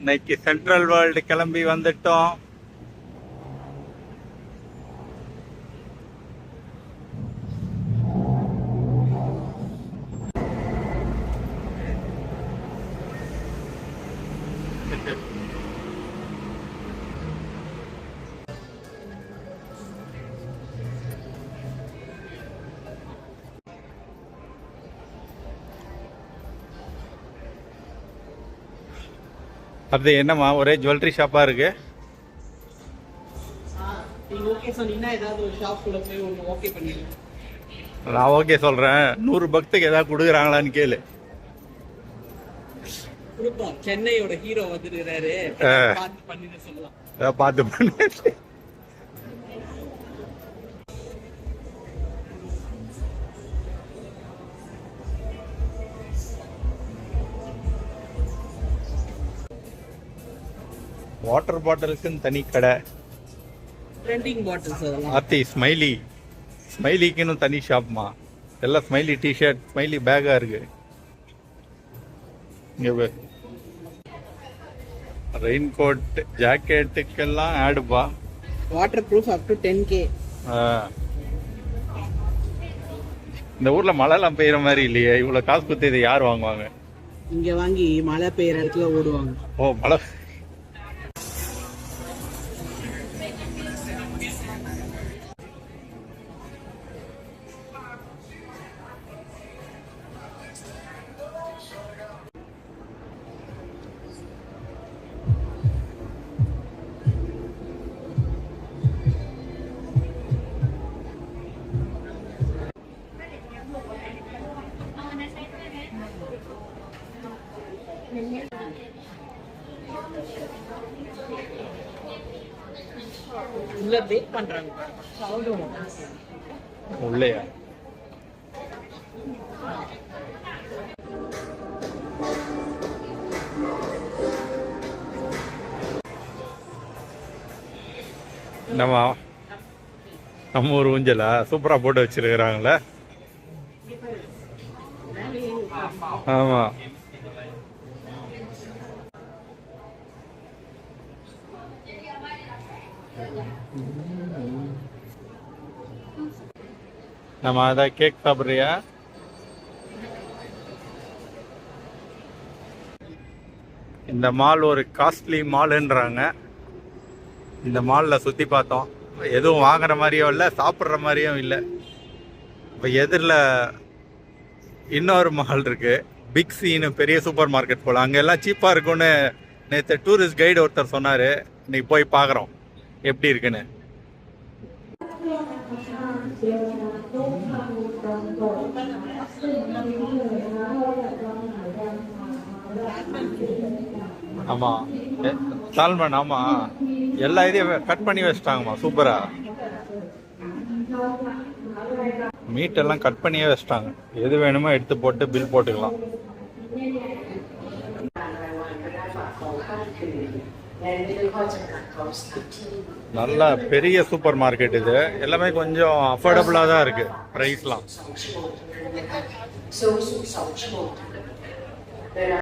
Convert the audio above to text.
இன்னைக்கு central world கிளம்பி வந்துட்டோம். அது என்னம்மா ஒரே ஜுவல்லரி ஷாப்பா இருக்கு? நான் ஓகே சொல்றேன். 100 பக்துக்கு ஏதாவது கொடுக்குறாங்களான்னு கேளு. சென்னையோட ஹீரோ வந்துருக்காரு, பார்த்து பண்ணு. வாட்டர் பாட்டிலுக்குன்னு தனி கடை. ஆத்தி ஸ்மைலிக்குன்னு தனி ஷாப்மா. எல்லாம் ஸ்மைலி டிஷர்ட், ஸ்மைலி பேக்கா இருக்கு. ரெயின் கோட் ஜாக்கெட்டுக்கெல்லாம் ஆடுப்பா. Waterproof up to 10K. இந்த ஊர்ல மழை எல்லாம் பெய்யற மாதிரி இல்லையே. இவ்வளவு காசு கொடுத்து இதை யார் வாங்குவாங்க? இங்க வாங்கி மழை பெய்யற இடத்துல ஓடுவாங்க. ஓ மழை. உள்ள பேக் பண்றாங்க. உள்ளேயா? நம்ம ஒரு ஊஞ்சலா சூப்பரா போட்டு வச்சிருக்கிறாங்களே. ஆமா, நம்ம அதான் கேக் சாப்பிட்றியா? இந்த மால் ஒரு காஸ்ட்லி மால்ன்றாங்க. இந்த மால்ல சுத்தி பார்த்தோம். எதுவும் வாங்குற மாதிரியும் இல்லை, சாப்பிட்ற மாதிரியும் இல்லை. இப்போ எதிரில் இன்னொரு மால் இருக்கு, பிக் சின்னு பெரிய சூப்பர் மார்க்கெட் போல. அங்கே எல்லாம் சீப்பாக இருக்கும்னு நேற்று டூரிஸ்ட் கைடு ஒருத்தர் சொன்னார். இன்னைக்கு போய் பார்க்குறோம் எப்படி இருக்குன்னு. ஆமா சால்மன். ஆமா, எல்லா இதையும் கட் பண்ணி வச்சிட்டாங்கம்மா. சூப்பரா மீட் எல்லாம் கட் பண்ணியே வச்சிட்டாங்க. எது வேணுமோ எடுத்து போட்டு பில் போட்டுக்கலாம். நல்ல பெரிய சூப்பர் மார்க்கெட் இது. எல்லாமே கொஞ்சம் அஃபோர்டபுளா தான் இருக்கு பிரைஸ்லாம்.